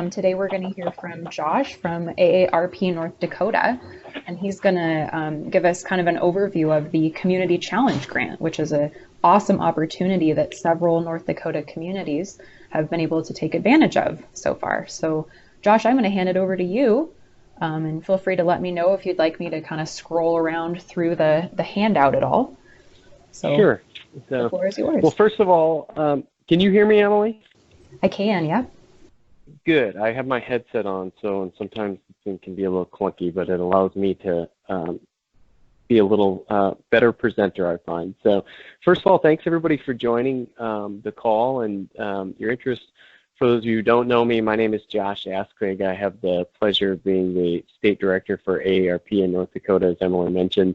Today we're going to hear from Josh from AARP North Dakota, and he's going to give us kind of an overview of the Community Challenge Grant, which is an awesome opportunity that several North Dakota communities have been able to take advantage of so far. So Josh, I'm going to hand it over to you, and feel free to let me know if you'd like me to kind of scroll around through the handout at all. So sure. The floor is yours. Well, first of all, can you hear me, Emily? I can, yeah. Good. I have my headset on, and sometimes the thing can be a little clunky, but it allows me to be a little better presenter, I find. So first of all, thanks everybody for joining the call and your interest. For those of you who don't know me, my name is Josh Askrag. I have the pleasure of being the state director for AARP in North Dakota, as Emily mentioned.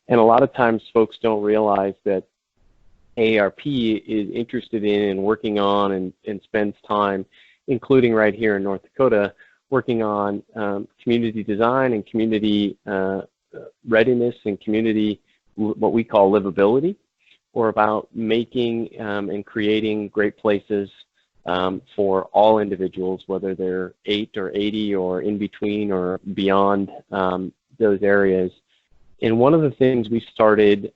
And a lot of times folks don't realize that AARP is interested in and working on and spends time, including right here in North Dakota, working on community design and community readiness and community, what we call livability, or about making and creating great places for all individuals, whether they're 8 or 80 or in between or beyond those areas. And one of the things we started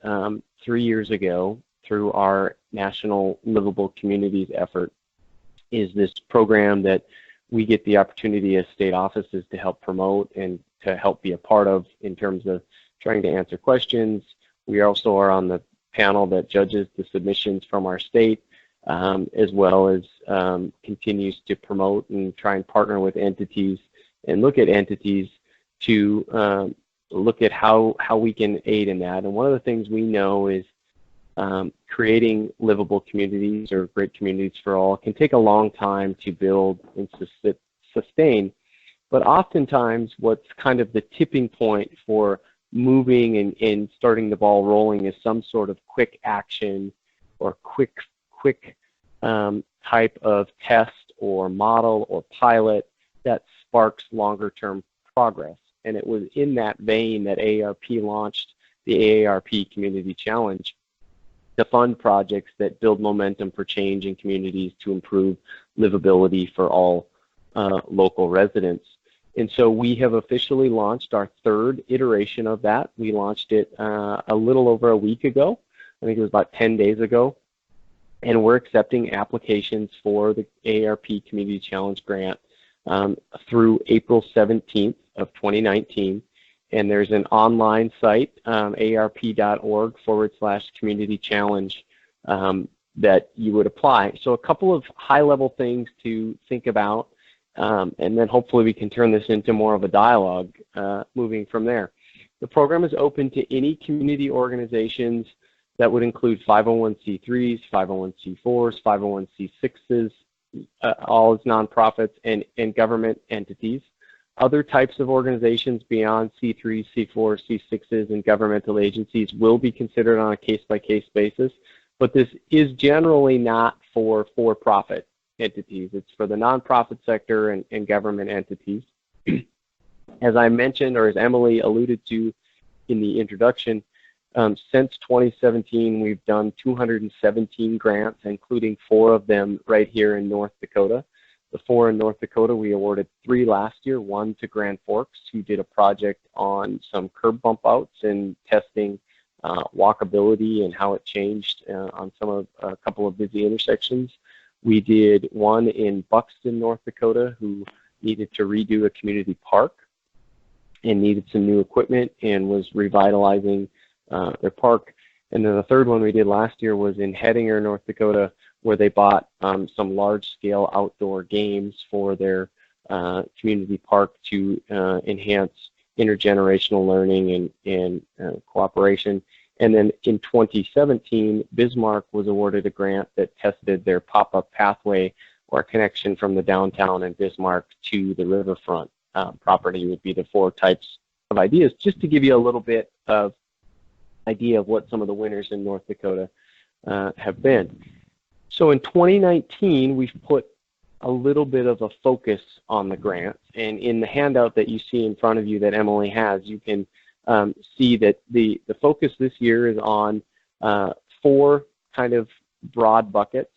3 years ago through our National Livable Communities effort is this program that we get the opportunity as state offices to help promote and to help be a part of in terms of trying to answer questions. We also are on the panel that judges the submissions from our state, as well as continues to promote and try and partner with entities and look at entities to look at how we can aid in that. And one of the things we know is creating livable communities or great communities for all can take a long time to build and sustain, but oftentimes what's kind of the tipping point for moving and starting the ball rolling is some sort of quick action or quick type of test or model or pilot that sparks longer term progress. And it was in that vein that AARP launched the AARP Community Challenge to fund projects that build momentum for change in communities to improve livability for all local residents. And so we have officially launched our third iteration of that. We launched it a little over a week ago. I think it was about 10 days ago. And we're accepting applications for the AARP Community Challenge Grant through April 17th of 2019. And there's an online site, aarp.org/community challenge, that you would apply. So a couple of high-level things to think about, and then hopefully we can turn this into more of a dialogue moving from there. The program is open to any community organizations. That would include 501c3s, 501c4s, 501c6s, all as nonprofits, and government entities. Other types of organizations beyond C3s, C4s, C6s, and governmental agencies will be considered on a case-by-case basis, but this is generally not for for-profit entities. It's for the nonprofit sector and government entities. As I mentioned, or as Emily alluded to in the introduction, since 2017, we've done 217 grants, including 4 of them right here in North Dakota. The 4 in North Dakota, we awarded 3 last year, 1 to Grand Forks, who did a project on some curb bump outs and testing walkability and how it changed on a couple of busy intersections. We did 1 in Buxton, North Dakota, who needed to redo a community park and needed some new equipment and was revitalizing their park. And then the 3rd one we did last year was in Hettinger, North Dakota, where they bought some large-scale outdoor games for their community park to enhance intergenerational learning and cooperation. And then in 2017, Bismarck was awarded a grant that tested their pop-up pathway, or a connection from the downtown in Bismarck to the riverfront property would be the 4 types of ideas, just to give you a little bit of idea of what some of the winners in North Dakota have been. So in 2019, we've put a little bit of a focus on the grants, and in the handout that you see in front of you that Emily has, you can see that the focus this year is on 4 kind of broad buckets.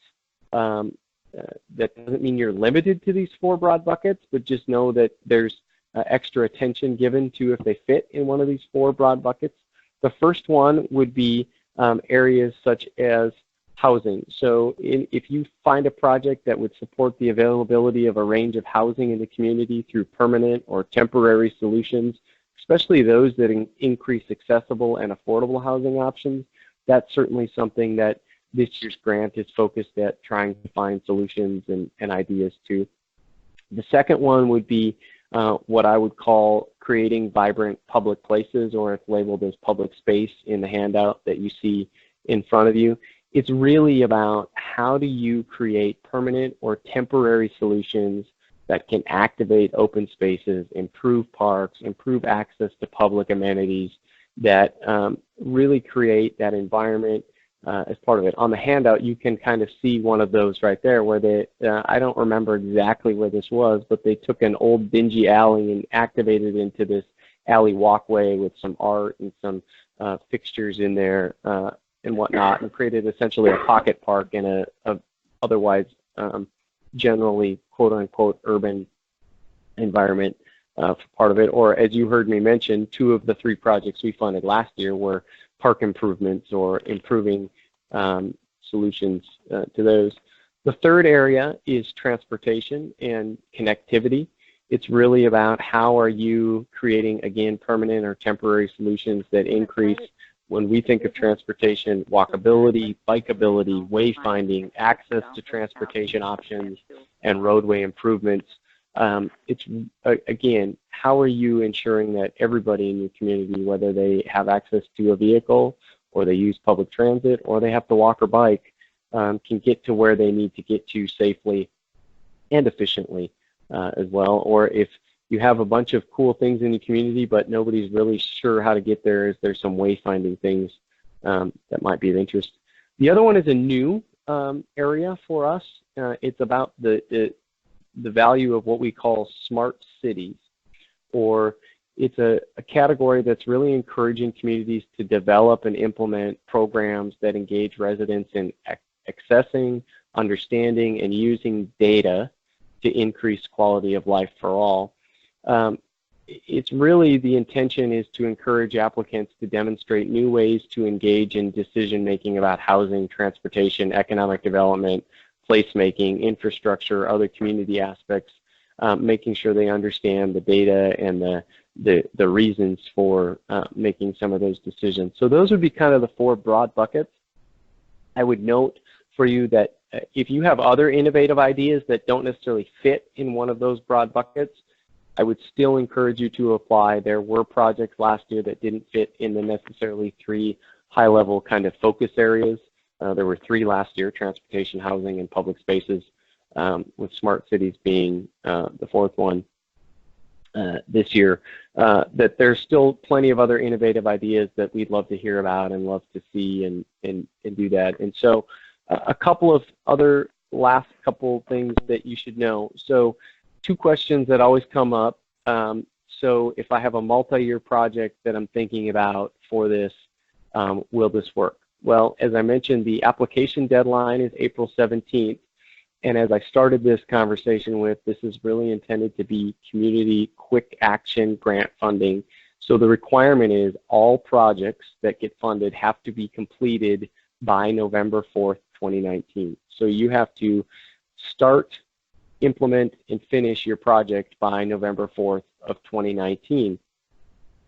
that doesn't mean you're limited to these 4 broad buckets, but just know that there's extra attention given to if they fit in one of these 4 broad buckets. The first one would be areas such as housing. So if you find a project that would support the availability of a range of housing in the community through permanent or temporary solutions, especially those that increase accessible and affordable housing options, that's certainly something that this year's grant is focused at trying to find solutions and ideas to. The second one would be what I would call creating vibrant public places, or it's labeled as public space in the handout that you see in front of you. It's really about how do you create permanent or temporary solutions that can activate open spaces, improve parks, improve access to public amenities, that really create that environment as part of it. On the handout, you can kind of see one of those right there where they, I don't remember exactly where this was, but they took an old dingy alley and activated it into this alley walkway with some art and some fixtures in there and whatnot, and created essentially a pocket park in a otherwise generally quote-unquote urban environment for part of it. Or as you heard me mention, 2 of the 3 projects we funded last year were park improvements or improving solutions to those. The third area is transportation and connectivity. It's really about how are you creating, again, permanent or temporary solutions that increase, when we think of transportation, walkability, bikeability, wayfinding, access to transportation options, and roadway improvements. It's, again, how are you ensuring that everybody in your community, whether they have access to a vehicle or they use public transit or they have to walk or bike, can get to where they need to get to safely and efficiently as well. Or if you have a bunch of cool things in the community but nobody's really sure how to get there, is there some wayfinding things that might be of interest. The other one is a new area for us. It's about the value of what we call smart cities, or it's a category that's really encouraging communities to develop and implement programs that engage residents in accessing, understanding, and using data to increase quality of life for all. It's really, the intention is to encourage applicants to demonstrate new ways to engage in decision-making about housing, transportation, economic development, placemaking, infrastructure, other community aspects, making sure they understand the data and the reasons for making some of those decisions. So those would be kind of the 4 broad buckets. I would note for you that if you have other innovative ideas that don't necessarily fit in one of those broad buckets, I would still encourage you to apply. There were projects last year that didn't fit in the necessarily 3 high-level kind of focus areas. There were 3 last year: transportation, housing, and public spaces, with smart cities being the 4th one this year. That there's still plenty of other innovative ideas that we'd love to hear about and love to see and do that. And so a couple of other last couple things that you should know. So 2 questions that always come up. So if I have a multi-year project that I'm thinking about for this, will this work? Well, as I mentioned, the application deadline is April 17th. And as I started this conversation with, this is really intended to be community quick action grant funding. So the requirement is all projects that get funded have to be completed by November 4th, 2019. So you have to start, implement, and finish your project by November 4th of 2019.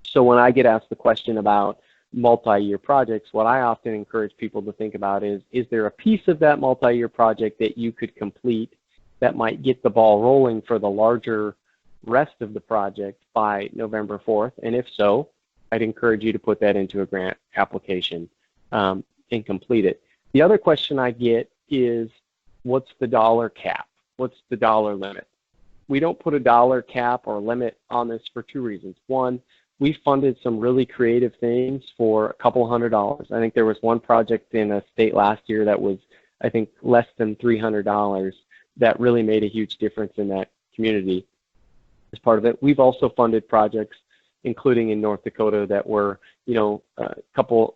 So when I get asked the question about multi-year projects, what I often encourage people to think about is there a piece of that multi-year project that you could complete that might get the ball rolling for the larger rest of the project by November 4th? And if so, I'd encourage you to put that into a grant application and complete it. The other question I get is, what's the dollar cap? What's the dollar limit? We don't put a dollar cap or limit on this for 2 reasons. One, we funded some really creative things for a couple $100. I think there was one project in a state last year that was, I think, less than $300 that really made a huge difference in that community as part of it. We've also funded projects, including in North Dakota, that were, you know, a couple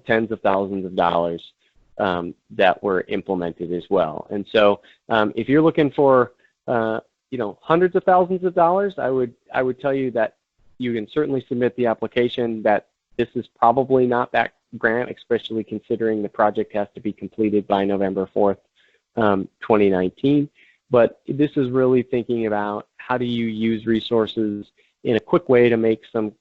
tens of thousands of dollars. that were implemented as well. And so if you're looking for hundreds of thousands of dollars, I would tell you that you can certainly submit the application. That this is probably not that grant, especially considering the project has to be completed by November 4th, 2019. But this is really thinking about how do you use resources in a quick way to make some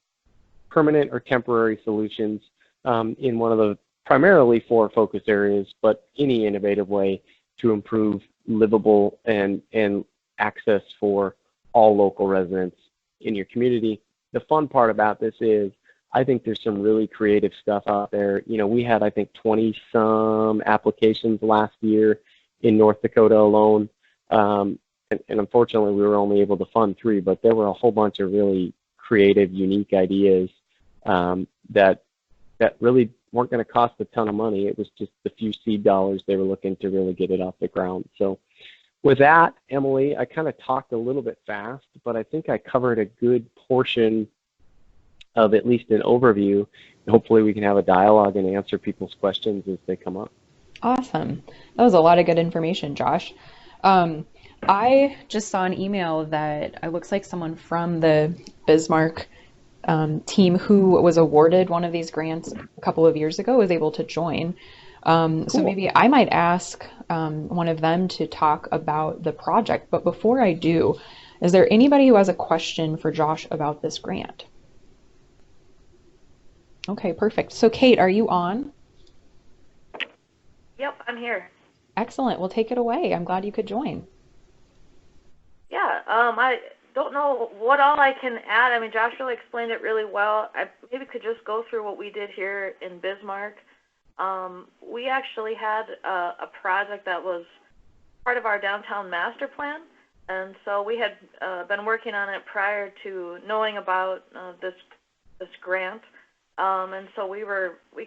permanent or temporary solutions in one of the primarily 4 focus areas, but any innovative way to improve livable and access for all local residents in your community. The fun part about this is I think there's some really creative stuff out there. We had, I think, 20-some applications last year in North Dakota alone. And unfortunately, we were only able to fund 3, but there were a whole bunch of really creative, unique ideas that really weren't going to cost a ton of money. It was just the few seed dollars they were looking to really get it off the ground. So with that, Emily, I kind of talked a little bit fast, but I think I covered a good portion of at least an overview. Hopefully we can have a dialogue and answer people's questions as they come up. Awesome. That was a lot of good information, Josh. I just saw an email that it looks like someone from the Bismarck team who was awarded one of these grants a couple of years ago was able to join. Cool. So maybe I might ask one of them to talk about the project. But before I do, is there anybody who has a question for Josh about this grant? Okay, perfect. So Kate, are you on? Yep, I'm here. Excellent. Well, take it away. I'm glad you could join. Yeah, I don't know what all I can add. I mean, Josh really explained it really well. I maybe could just go through what we did here in Bismarck. We actually had a project that was part of our downtown master plan, and so we had been working on it prior to knowing about this grant. And so we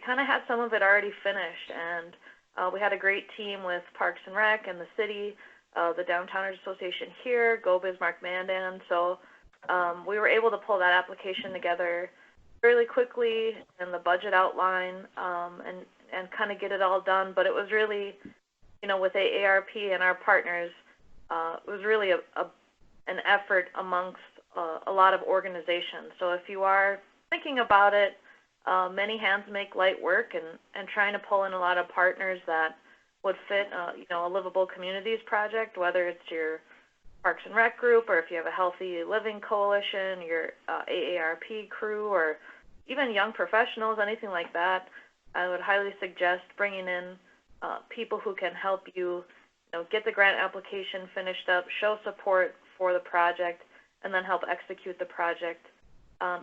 kind of had some of it already finished, and we had a great team with Parks and Rec and the city, the Downtowners Association here, Go Bismarck Mandan. So we were able to pull that application together fairly quickly and the budget outline and kind of get it all done. But it was really, with AARP and our partners, it was really an effort amongst a lot of organizations. So if you are thinking about it, many hands make light work, and trying to pull in a lot of partners that would fit, a livable communities project, whether it's your Parks and Rec group, or if you have a healthy living coalition, your AARP crew, or even young professionals, anything like that. I would highly suggest bringing in people who can help you, get the grant application finished up, show support for the project, and then help execute the project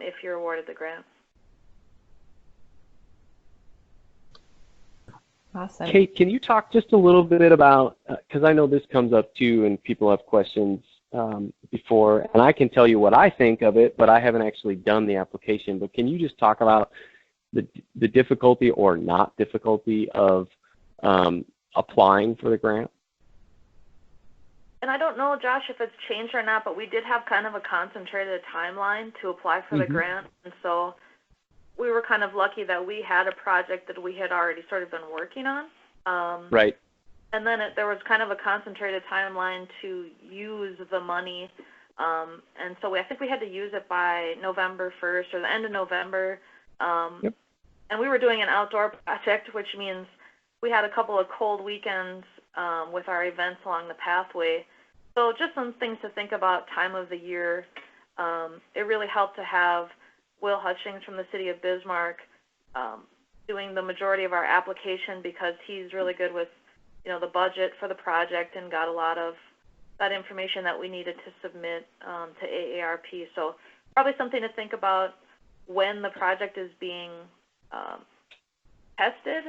if you're awarded the grant. Awesome. Kate, can you talk just a little bit about, because I know this comes up too and people have questions before, and I can tell you what I think of it, but I haven't actually done the application. But can you just talk about the difficulty or not difficulty of applying for the grant? And I don't know, Josh, if it's changed or not, but we did have kind of a concentrated timeline to apply for the grant, and so we were kind of lucky that we had a project that we had already sort of been working on. Right. And then there was kind of a concentrated timeline to use the money. And so I think we had to use it by November 1st or the end of November. Yep. And we were doing an outdoor project, which means we had a couple of cold weekends with our events along the pathway. So just some things to think about, time of the year. It really helped to have Will Hutchings from the city of Bismarck doing the majority of our application, because he's really good with, the budget for the project and got a lot of that information that we needed to submit to AARP. So probably something to think about when the project is being tested,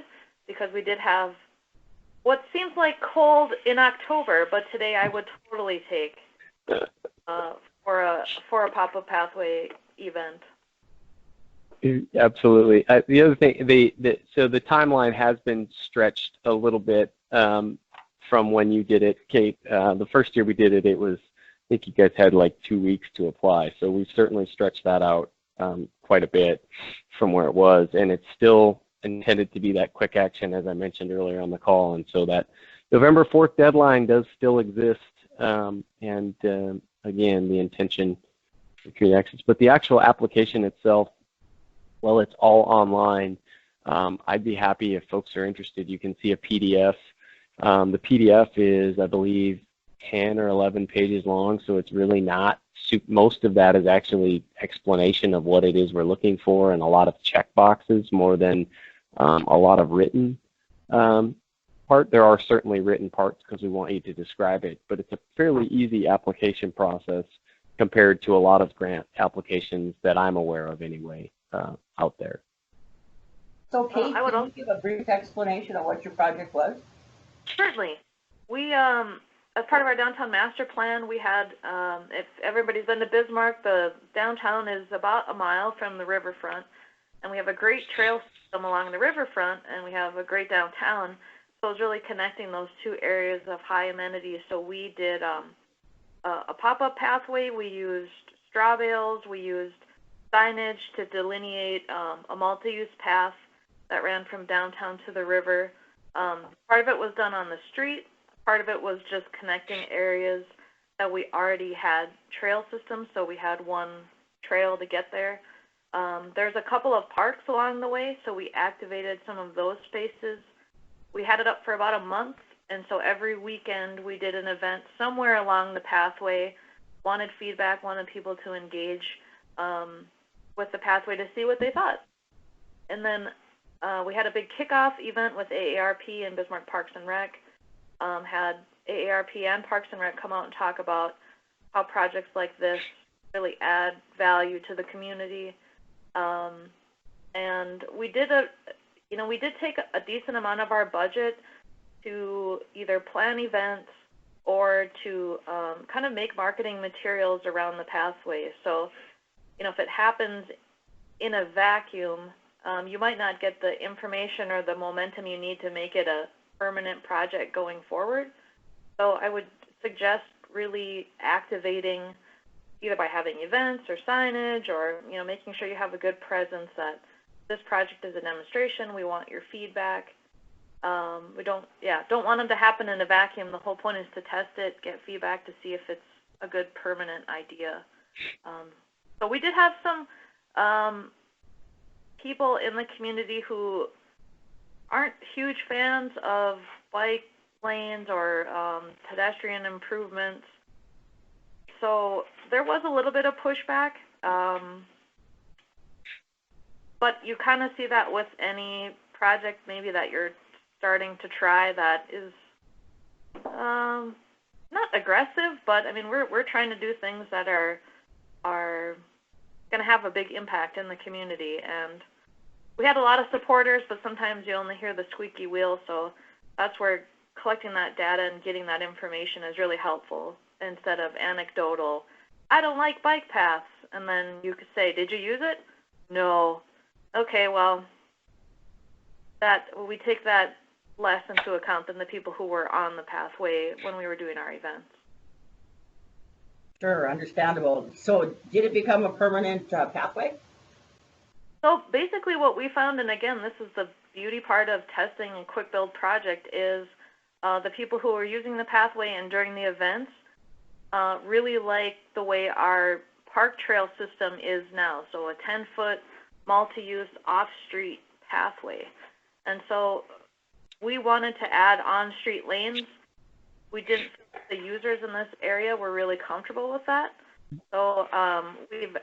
because we did have what seems like cold in October, but today I would totally take for a pop-up pathway event. Absolutely. The other thing, so the timeline has been stretched a little bit from when you did it, Kate. The first year we did it, I think you guys had like 2 weeks to apply. So we've certainly stretched that out quite a bit from where it was, and it's still intended to be that quick action, as I mentioned earlier on the call. And so that November 4th deadline does still exist. Again, the intention for community access. But the actual application itself, well, it's all online. I'd be happy if folks are interested. You can see a PDF. The PDF is, I believe, 10 or 11 pages long, so it's really not, most of that is actually explanation of what it is we're looking for and a lot of check boxes more than a lot of written part. There are certainly written parts because we want you to describe it, but it's a fairly easy application process compared to a lot of grant applications that I'm aware of anyway out there. So Kate, can you give a brief explanation of what your project was? Certainly. We, as part of our downtown master plan, we had, if everybody's been to Bismarck, the downtown is about a mile from the riverfront, and we have a great trail system along the riverfront, and we have a great downtown. So it's really connecting those two areas of high amenities. So we did a pop-up pathway. We used straw bales. We used signage to delineate a multi-use path that ran from downtown to the river. Part of it was done on the street. Part of it was just connecting areas that we already had trail systems, so we had one trail to get there. There's a couple of parks along the way, so we activated some of those spaces. We had it up for about a month, and so every weekend we did an event somewhere along the pathway, wanted feedback, wanted people to engage with the pathway to see what they thought. And then we had a big kickoff event with AARP and Bismarck Parks and Rec. Had AARP and Parks and Rec come out and talk about how projects like this really add value to the community. And we did take a decent amount of our budget to either plan events or to kind of make marketing materials around the pathway. So, if it happens in a vacuum, you might not get the information or the momentum you need to make it a permanent project going forward. So I would suggest really activating either by having events or signage or making sure you have a good presence that this project is a demonstration. We want your feedback. We don't want them to happen in a vacuum. The whole point is to test it, get feedback to see if it's a good permanent idea. So we did have some people in the community who aren't huge fans of bike lanes or pedestrian improvements. So there was a little bit of pushback, but you kind of see that with any project maybe that you're starting to try that is not aggressive, but I mean we're trying to do things that are going to have a big impact in the community. And we had a lot of supporters, but sometimes you only hear the squeaky wheel, so that's where collecting that data and getting that information is really helpful instead of anecdotal. I don't like bike paths, and then you could say, did you use it? No. Okay, well, we take that less into account than the people who were on the pathway when we were doing our events. Sure, understandable. So did it become a permanent pathway? So basically what we found, and again, this is the beauty part of testing a quick build project, is the people who are using the pathway and during the events really like the way our park trail system is now. So a 10-foot multi-use off-street pathway. And so we wanted to add on-street lanes. We didn't think the users in this area were really comfortable with that. So we've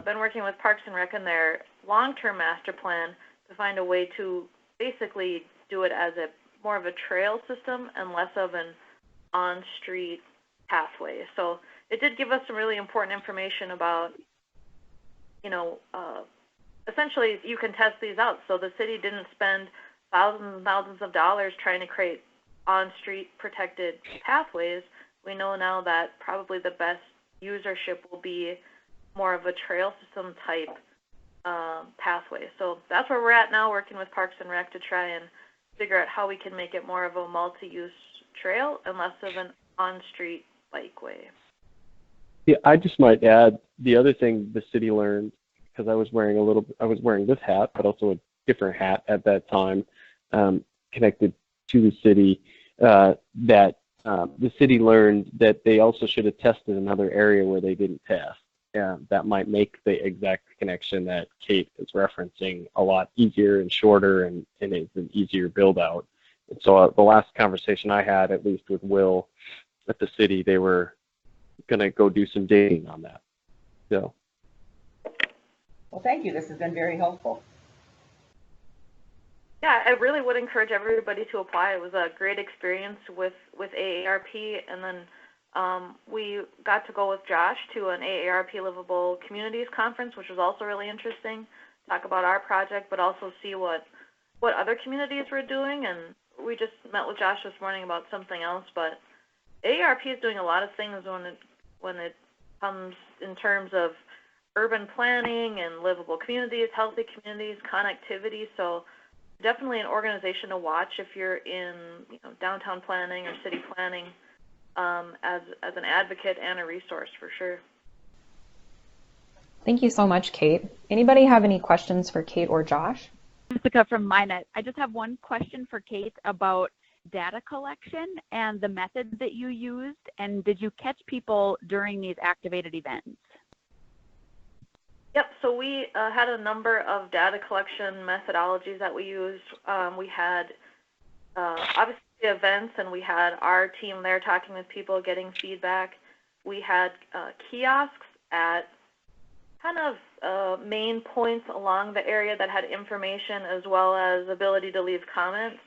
been working with Parks and Rec in their long-term master plan to find a way to basically do it as more of a trail system and less of an on-street pathway. So it did give us some really important information about, essentially you can test these out. So the city didn't spend thousands and thousands of dollars trying to create on-street protected pathways. We know now that probably the best usership will be more of a trail system type pathway. So that's where we're at now, working with Parks and Rec to try and figure out how we can make it more of a multi-use trail and less of an on-street bikeway. Yeah, I just might add the other thing the city learned, because I was wearing this hat, but also different hat at that time, connected to the city, that the city learned that they also should have tested another area where they didn't test. That might make the exact connection that Kate is referencing a lot easier and shorter, and it's an easier build out. And so the last conversation I had, at least with Will at the city, they were going to go do some digging on that. So. Well, thank you. This has been very helpful. Yeah, I really would encourage everybody to apply. It was a great experience with AARP, and then we got to go with Josh to an AARP Livable Communities Conference, which was also really interesting. Talk about our project, but also see what other communities were doing. And we just met with Josh this morning about something else. But AARP is doing a lot of things when it comes in terms of urban planning and livable communities, healthy communities, connectivity. So definitely an organization to watch if you're in downtown planning or city planning, as an advocate and a resource for sure. Thank you so much, Kate. Anybody have any questions for Kate or Josh? Jessica from MyNet. I just have one question for Kate about data collection and the methods that you used, and did you catch people during these activated events? Yep, so we had a number of data collection methodologies that we used. We had obviously events, and we had our team there talking with people, getting feedback. We had kiosks at kind of main points along the area that had information, as well as ability to leave comments.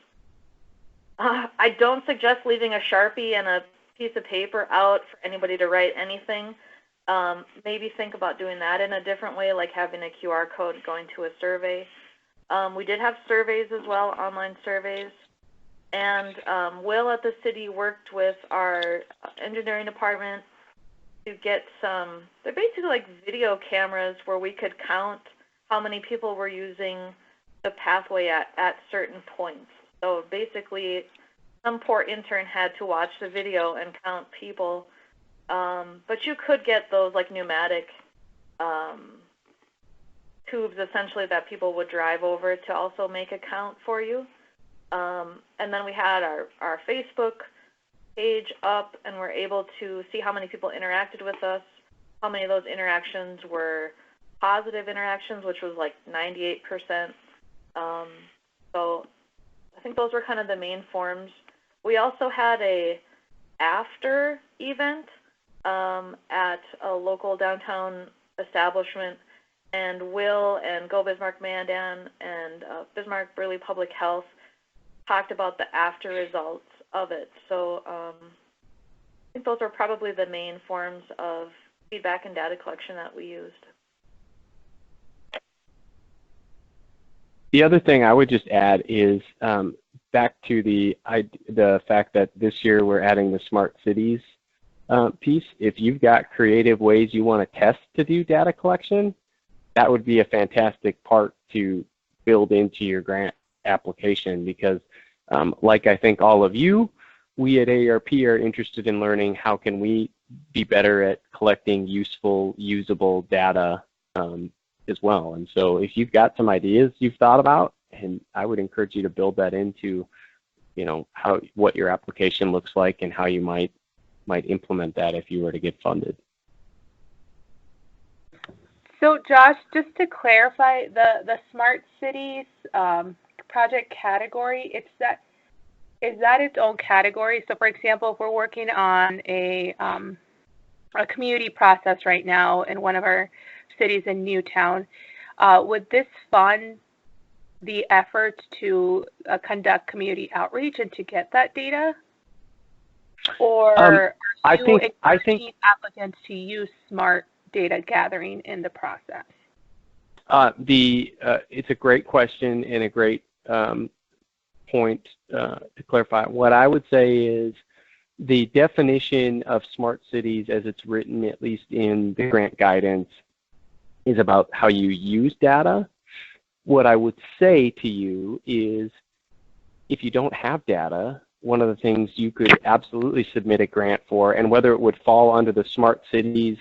I don't suggest leaving a Sharpie and a piece of paper out for anybody to write anything. Maybe think about doing that in a different way, like having a QR code going to a survey. We did have surveys as well, online surveys. And Will at the city worked with our engineering department to get some, they're basically like video cameras where we could count how many people were using the pathway at certain points. So basically, some poor intern had to watch the video and count people. But you could get those like pneumatic tubes essentially that people would drive over to also make a count for you. And then we had our Facebook page up, and we're able to see how many people interacted with us, how many of those interactions were positive interactions, which was like 98%. So I think those were kind of the main forms. We also had a after event at a local downtown establishment, and Will and Go Bismarck Mandan and Bismarck Burley Public Health talked about the after results of it. So I think those are probably the main forms of feedback and data collection that we used. The other thing I would just add is back to the fact that this year we're adding the smart cities piece. If you've got creative ways you want to test to do data collection, that would be a fantastic part to build into your grant application, because like I think all of you, we at AARP are interested in learning how can we be better at collecting useful, usable data as well. And so if you've got some ideas you've thought about, and I would encourage you to build that into, what your application looks like and how you might implement that if you were to get funded. So Josh, just to clarify, the Smart Cities project category, is that its own category? So for example, if we're working on a community process right now in one of our cities in Newtown, would this fund the efforts to conduct community outreach and to get that data? Or are you encouraging applicants to use smart data gathering in the process? It's a great question and a great point to clarify. What I would say is the definition of smart cities as it's written, at least in the grant guidance, is about how you use data. What I would say to you is if you don't have data, one of the things you could absolutely submit a grant for, and whether it would fall under the smart cities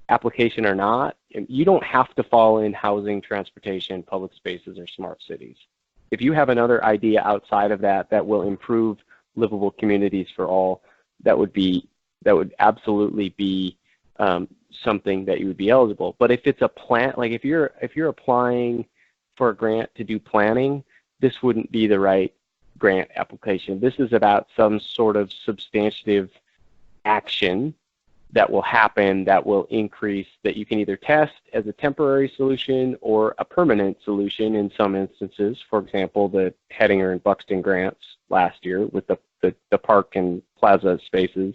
application or not, you don't have to fall in housing, transportation, public spaces, or smart cities. If you have another idea outside of that that will improve livable communities for all, that would absolutely be something that you would be eligible. But if it's a plan, like if you're applying for a grant to do planning, this wouldn't be the right grant application. This is about some sort of substantive action that will happen, that will increase, that you can either test as a temporary solution or a permanent solution in some instances. For example, the Hettinger and Buxton grants last year with the park and plaza spaces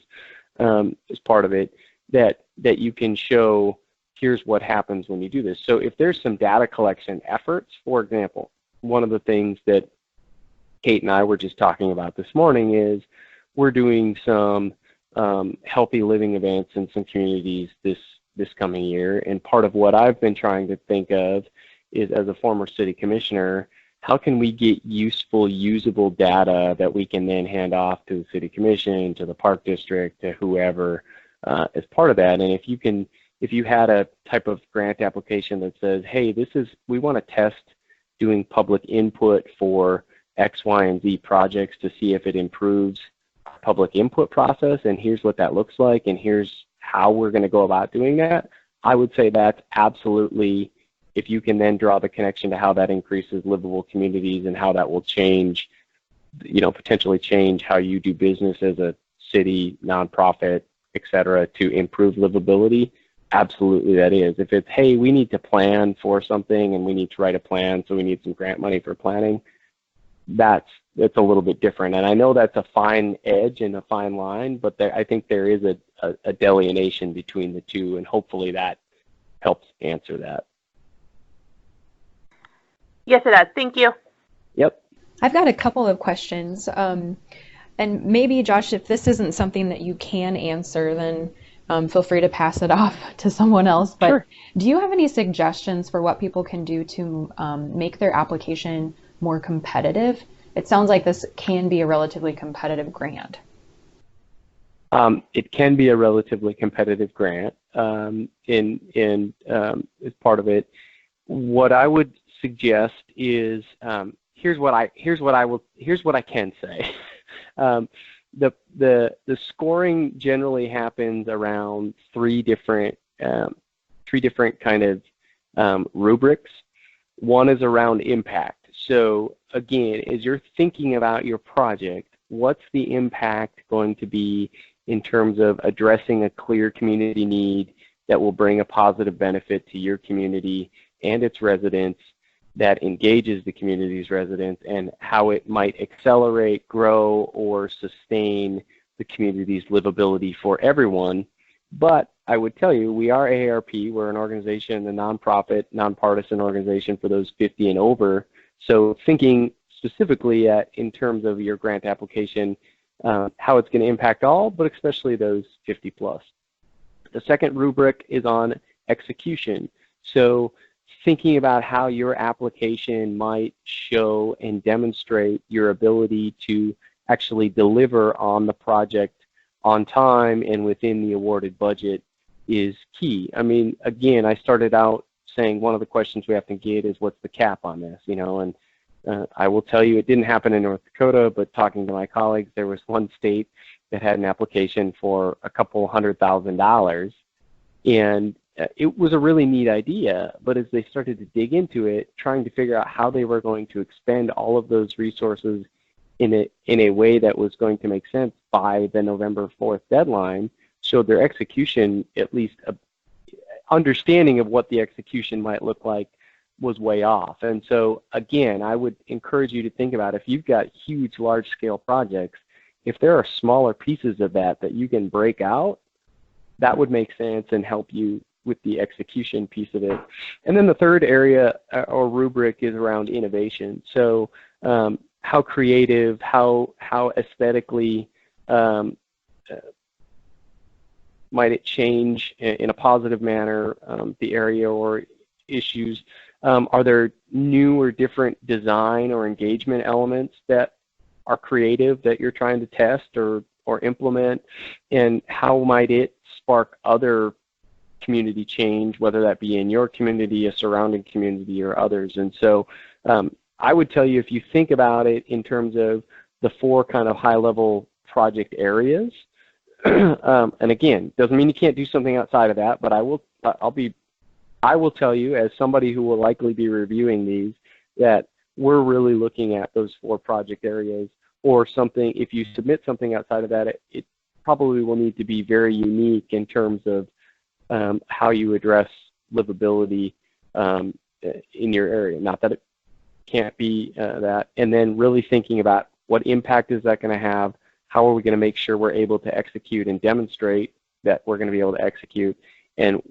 is part of it, that you can show, here's what happens when you do this. So if there's some data collection efforts, for example, one of the things that Kate and I were just talking about this morning is we're doing some healthy living events in some communities this coming year, and part of what I've been trying to think of is, as a former city commissioner, how can we get useful, usable data that we can then hand off to the city commission, to the park district, to whoever as part of that. And if you had a type of grant application that says, hey, we want to test doing public input for X, Y, and Z projects to see if it improves public input process, and here's what that looks like, and here's how we're going to go about doing that, I would say that's absolutely, if you can then draw the connection to how that increases livable communities and how that will change, potentially change how you do business as a city, nonprofit, et cetera, to improve livability, absolutely that is. If it's, hey, we need to plan for something and we need to write a plan, so we need some grant money for planning, that's a little bit different. And I know that's a fine edge and a fine line, but I think there is a delineation between the two, and hopefully that helps answer that. Yes, it does. Thank you. Yep. I've got a couple of questions. And maybe, Josh, if this isn't something that you can answer, then feel free to pass it off to someone else. But sure. Do you have any suggestions for what people can do to make their application more competitive? It sounds like this can be a relatively competitive grant. It can be a relatively competitive grant as part of it. What I would suggest is here's what I can say. The scoring generally happens around three different kind of rubrics. One is around impact. So again, as you're thinking about your project, what's the impact going to be in terms of addressing a clear community need that will bring a positive benefit to your community and its residents, that engages the community's residents, and how it might accelerate, grow, or sustain the community's livability for everyone. But I would tell you, we are AARP. We're an organization, a nonprofit, nonpartisan organization for those 50 and over. So thinking specifically in terms of your grant application, how it's going to impact all, but especially those 50 plus. The second rubric is on execution. So thinking about how your application might show and demonstrate your ability to actually deliver on the project on time and within the awarded budget is key. I mean, again, I started out saying one of the questions we have to get is, what's the cap on this, and I will tell you, it didn't happen in North Dakota, but talking to my colleagues, there was one state that had an application for a couple $100,000, and it was a really neat idea, but as they started to dig into it, trying to figure out how they were going to expend all of those resources in a way that was going to make sense by the November 4th deadline, showed their execution, at least understanding of what the execution might look like, was way off. And so again, I would encourage you to think about, if you've got huge, large-scale projects, if there are smaller pieces of that you can break out, that would make sense and help you with the execution piece of it. And then the third area or rubric is around innovation. So how creative, how aesthetically might it change in a positive manner the area or issues? Are there new or different design or engagement elements that are creative that you're trying to test or implement? And how might it spark other community change, whether that be in your community, a surrounding community, or others. And so I would tell you, if you think about it in terms of the 4 kind of high-level project areas, and again, doesn't mean you can't do something outside of that, but I will tell you, as somebody who will likely be reviewing these, that we're really looking at those 4 project areas, or something. If you submit something outside of that, it probably will need to be very unique in terms of how you address livability in your area. Not that it can't be that. And then really thinking about what impact is that going to have, how are we going to make sure we're able to execute and demonstrate that we're going to be able to execute, and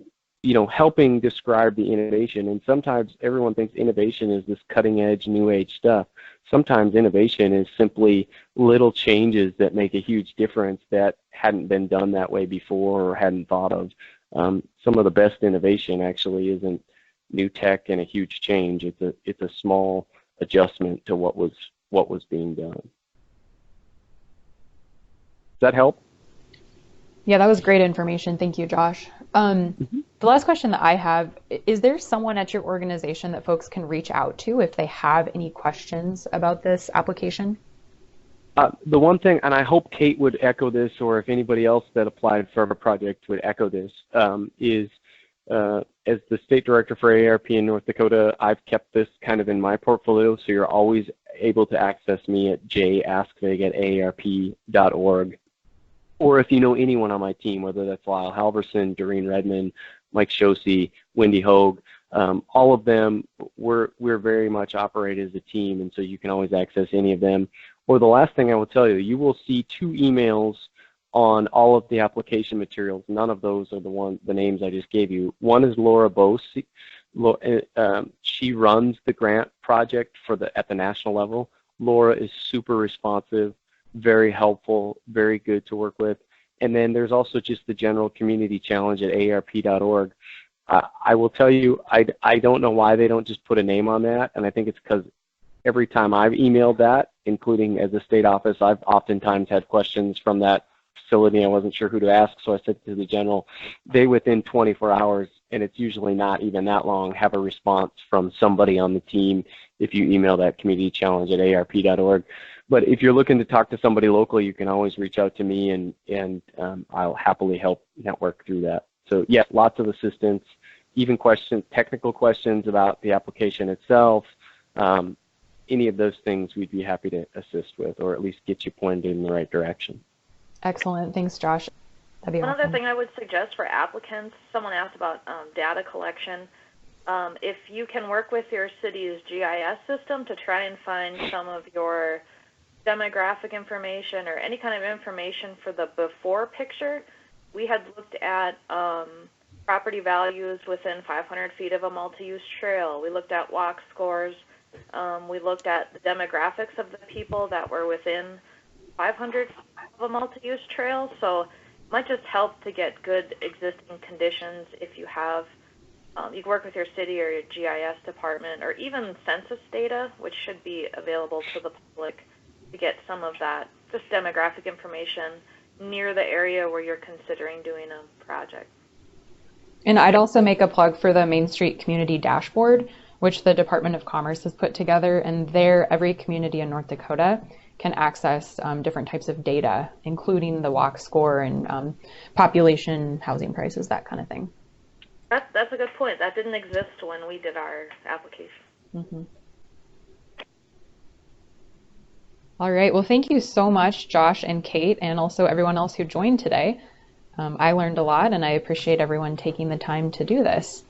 helping describe the innovation. And sometimes everyone thinks innovation is this cutting edge, new age stuff. Sometimes innovation is simply little changes that make a huge difference that hadn't been done that way before or hadn't thought of. Some of the best innovation actually isn't new tech and a huge change. It's a small adjustment to what was being done. Does that help? Yeah, that was great information. Thank you, Josh. The last question that I have, is there someone at your organization that folks can reach out to if they have any questions about this application? The one thing, and I hope Kate would echo this, or if anybody else that applied for a project would echo this, is as the State Director for AARP in North Dakota, I've kept this kind of in my portfolio, so you're always able to access me at jaskvig@aarp.org. Or if you know anyone on my team, whether that's Lyle Halverson, Doreen Redmond, Mike Shosey, Wendy Hogue, all of them, we're very much operate as a team, and so you can always access any of them. Or the last thing I will tell you, you will see 2 emails on all of the application materials. None of those are the names I just gave you. One is Laura Bose. She runs the grant project at the national level. Laura is super responsive, very helpful, very good to work with. And then there's also just the general community challenge at aarp.org. I will tell you, I don't know why they don't just put a name on that, and I think it's because every time I've emailed that, including as a state office, I've oftentimes had questions from that facility. I wasn't sure who to ask, so I said to the general, they within 24 hours, and it's usually not even that long, have a response from somebody on the team if you email that community challenge at aarp.org. But if you're looking to talk to somebody local, you can always reach out to me, and I'll happily help network through that. So yeah, lots of assistance, even technical questions about the application itself. Any of those things we'd be happy to assist with, or at least get you pointed in the right direction. Excellent. Thanks, Josh. That'd be One awesome. other thing I would suggest for applicants, someone asked about data collection. If you can work with your city's GIS system to try and find some of your demographic information or any kind of information for the before picture, we had looked at property values within 500 feet of a multi-use trail. We looked at walk scores. We looked at the demographics of the people that were within 500 of a multi-use trail. So it might just help to get good existing conditions if you have, you can work with your city or your GIS department, or even census data, which should be available to the public, to get some of that just demographic information near the area where you're considering doing a project. And I'd also make a plug for the Main Street Community Dashboard, which the Department of Commerce has put together, and there every community in North Dakota can access different types of data, including the walk score and population, housing prices, that kind of thing. That's a good point. That didn't exist when we did our application. Mm-hmm. All right. Well, thank you so much, Josh and Kate, and also everyone else who joined today. I learned a lot, and I appreciate everyone taking the time to do this.